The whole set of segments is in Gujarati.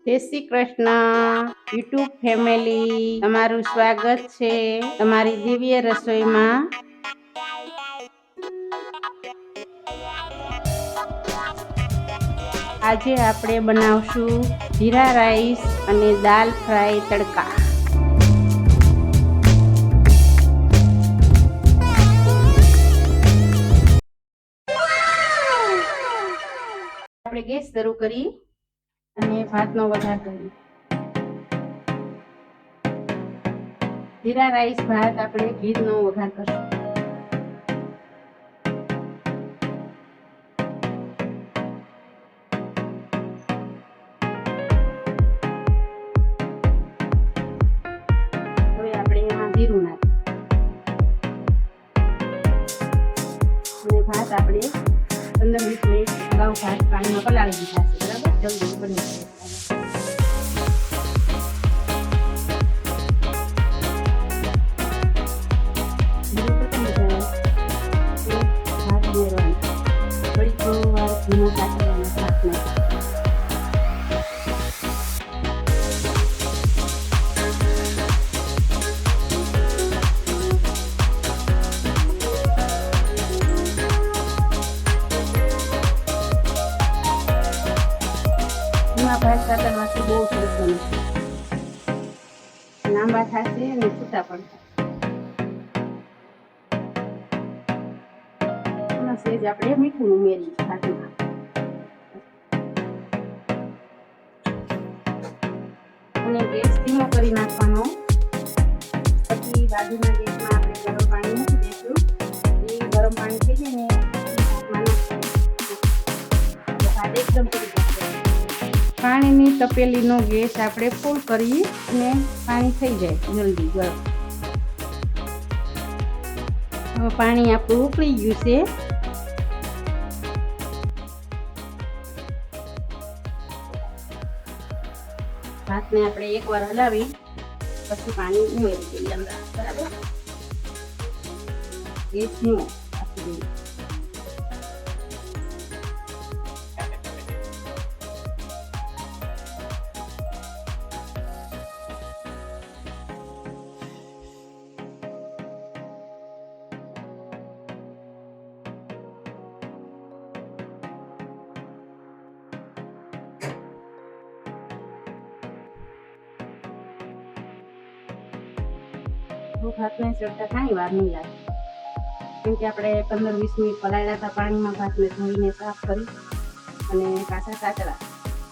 જય શ્રી કૃષ્ણ યુટ્યુબ ફેમિલી, તમારું સ્વાગત છે તમારી દિવ્ય રસોઈમાં। આજે આપણે બનાવશું જીરા રાઈસ અને દાલ ફ્રાય તડકા। આપણે ગેસ શરૂ કરી અને ભાતનો વઘાર કરી। જીરા રાઈસ ભાત આપણે ઘીનો વઘાર કરશું। હવે આપણે એમાં જીરું નાખીએ અને ભાત આપણે 15-20 મિનિટ અગાઉ ભાત પાણીમાં પલાળી દીધા છે, બરાબર? જલ્દી બની જાય। ભાત સાતરવાથી બહુ સરસ બને છે, લાંબા થશે અને છૂટા પણ થશે। સેજ આપણે મીઠું ઉમેરીએ ભાતમાં અને ગેસ ધીમો કરી નાખવાનો। પછી બાજુના ગેસમાં આપણે ગરમ પાણી મૂકી દઈશું। એ ગરમ પાણી થઈ જાય ને ભાત એકદમ પડી જશે। પાણીની તપેલીનો ગેસ આપણે ફૂલ કરી અને પાણી થઈ જાય જલ્દી ગરમ। હવે પાણી આપણું ઉકળી ગયું છે। ભાતને આપણે એકવાર હલાવી પછી પાણી ઉમેરી દઈએ અંદર, બરાબર? ગેસ ધીમો રાખી દઈએ। ભાતને ચડતા કાંઈ વાર નહીં લાગે, કેમ કે આપણે 15-20 મિનિટ પલાળ્યા હતા પાણીમાં। ભાતને ધોઈને સાફ કરી અને કાચા સાચડા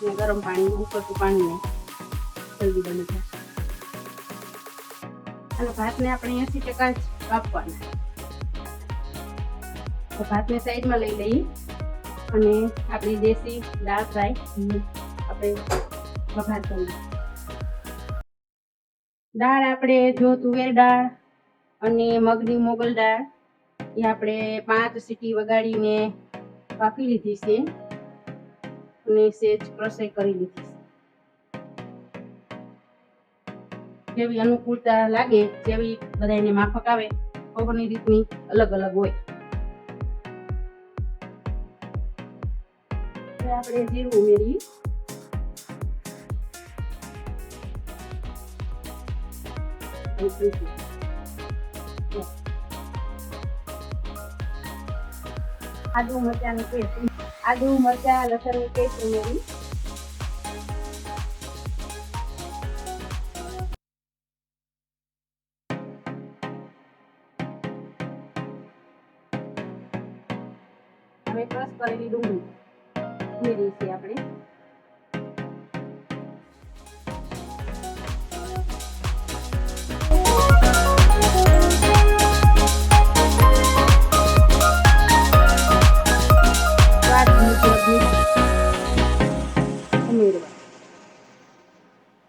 અને ગરમ પાણી ઉકળતું પાણીને જલ્દી બની જાય। અને ભાતને આપણે 80% જ કાપવાના। તો ભાતને સાઈડમાં લઈ લઈએ અને આપણી દેશી દાળ ફ્રાય આપણે વઘાર કરીએ। દાળ આપણે જો તુવેર દાળ અને મગની મોગલ દાળ એ આપણે 5 સીટી વગાડીને બાફી લીધી છે અને સેજ ક્રશ કરી લીધી છે। જેવી અનુકૂળતા લાગે, જેવી બધાને માફક આવે, કોઈની રીતની અલગ અલગ હોય। આપણે જીરું ઉમેરી આદુ મરચાંની પેસ્ટ, આદુ મરચાં લસણની પેસ્ટ ઉમેરી હવે ક્રશ કરેલી ડુંગળી ઉમેરી છે આપણે।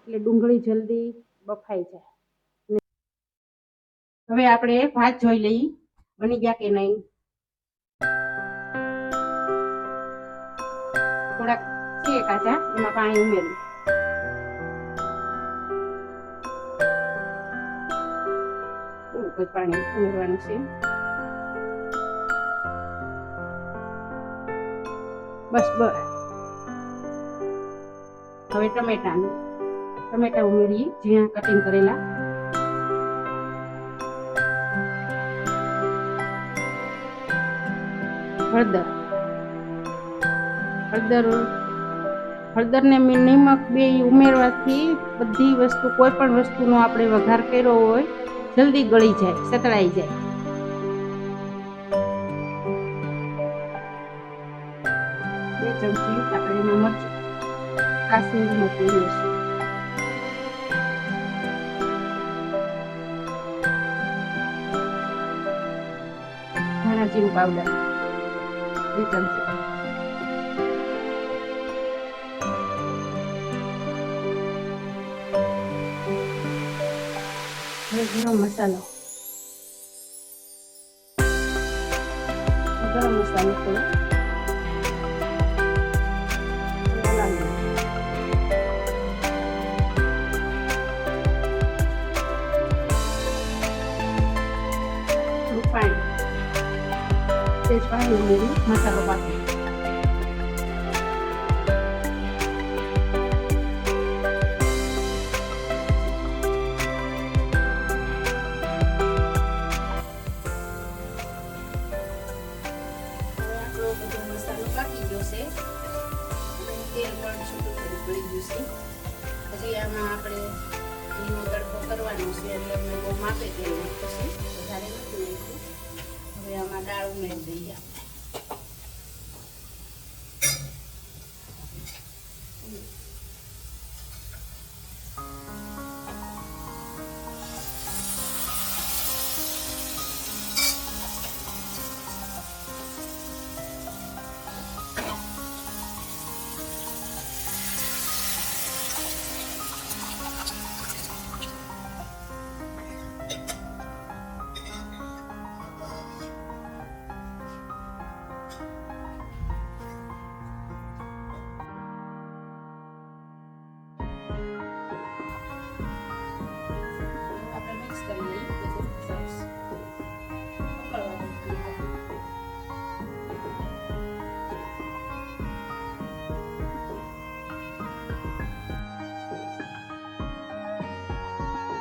એટલે ડુંગળી જલ્દી બફાઈ જાય। હવે આપણે ભાત જોઈ લઈએ બની ગયા કે નહીં। થોડાક છે કાચા, એમાં પાણી ઉમેર્યું। થોડુંક પાણી ઉમેરવાનું છે, બસ બસ। હવે ટમેટા ઉમેરીએ, ઝીણા કટિંગ કરેલા. હળદર ને નિમક બે ઉમેરવાથી બધી વસ્તુ, કોઈ પણ વસ્તુનો આપણે વઘાર કર્યો હોય જલ્દી ગળી જાય, સતળાઈ જાય. બે ચમચી આપણે એમાં મરચું, કાશ્મીરી મરચું ઉમેરશું. ધાણા જીરું પાવડર 2 ચમચી. ગરમ મસાલો થોડો, થોડું પાણી, તેજ પાણી ઉમેરી મસાલો પાકી. મસાલો પાકી ગયો છે, તેલ પણ છૂટું થોડું પડી ગયું છે. હજી આમાં આપણે ઘીનો તડકો કરવાનો છે, એટલે અમે બહુ માપે તેલ નાખ્યું છે, વધારે નથી નાખ્યું. હવે આમાં દાળ ઉમેરી દઈએ.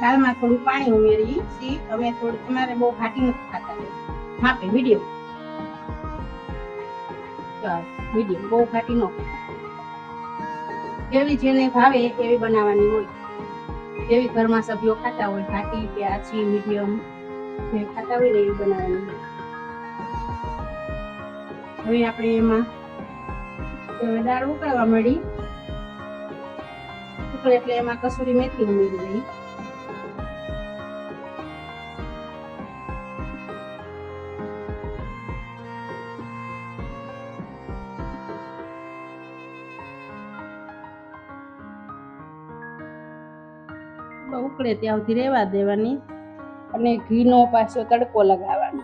દાળમાં થોડું પાણી ઉમેરી છીએ. હવે થોડું, તમારે બહુ ઘાટી નથી ખાતા, માપે મીડિયમ, બહુ ઘાટી ન. જેવી જેને ભાવે એવી બનાવવાની હોય, જેવી ઘરમાં સભ્યો ખાતા હોય, ઘાટી કે આછી મીડિયમ જે ખાતા હોય ને એવી બનાવવાની હોય. હવે આપણે એમાં દાળ ઉકળવા મળી, ઉકળે એટલે એમાં કસૂરી મેથી ઉમેરી દઈ. ઉકળે ત્યાં સુધી રહેવા દેવાની અને ઘીનો પાછો તડકો લગાવવાનો.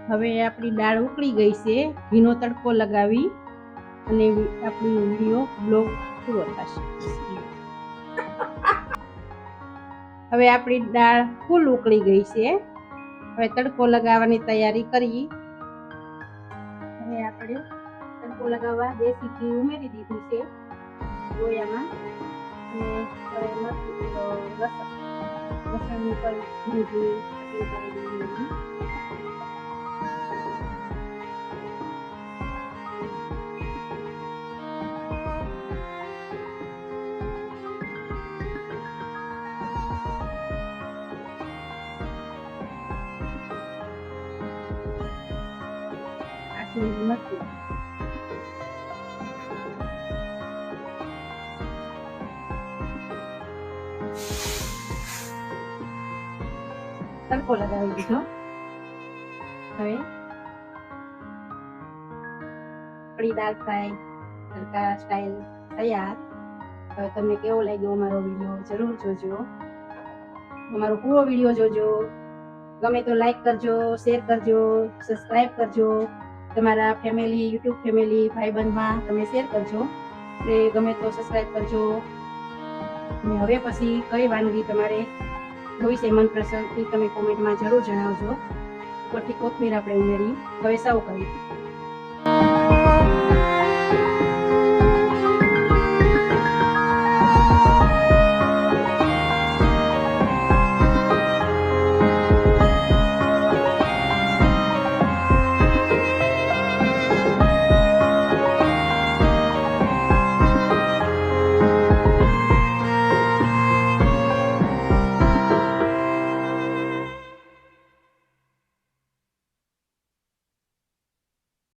હવે આપણી દાળ ઉકળી ગઈ છે, ઘીનો તડકો લગાવી અને આપણી વિડીયો બ્લોગ પૂરો થશે. હવે આપણી દાળ ફૂલ ઉકળી ગઈ છે. હવે તડકો લગાવવાની તૈયારી કરી. હવે આપણે તડકો લગાવવા દેશી ઘી ઉમેરી દીધું છે ગોળામાં, અને લસણની પર ઘી નથી. તડકો લગાવી દીધો. હવે આપણી દાળ ફ્રાય તડકા સ્ટાઈલ તૈયાર. હવે તમને કેવો લાગ્યો અમારો વિડીયો જરૂર જોજો, અમારો પૂરો વિડીયો જોજો. ગમે તો લાઈક કરજો, શેર કરજો, સબસ્ક્રાઇબ કરજો. તમારા ફેમિલી, યુટ્યુબ ફેમિલી, ભાઈબંધમાં તમે શેર કરજો. ગમે તો સબસ્ક્રાઇબ કરજો. અને હવે પછી કઈ વાનગી તમારે જોઈ છે મનપસંદથી તમે કોમેન્ટમાં જરૂર જણાવજો. ઉપરથી કોથમીર આપણે ઉમેરી હવે સર્વ કરી.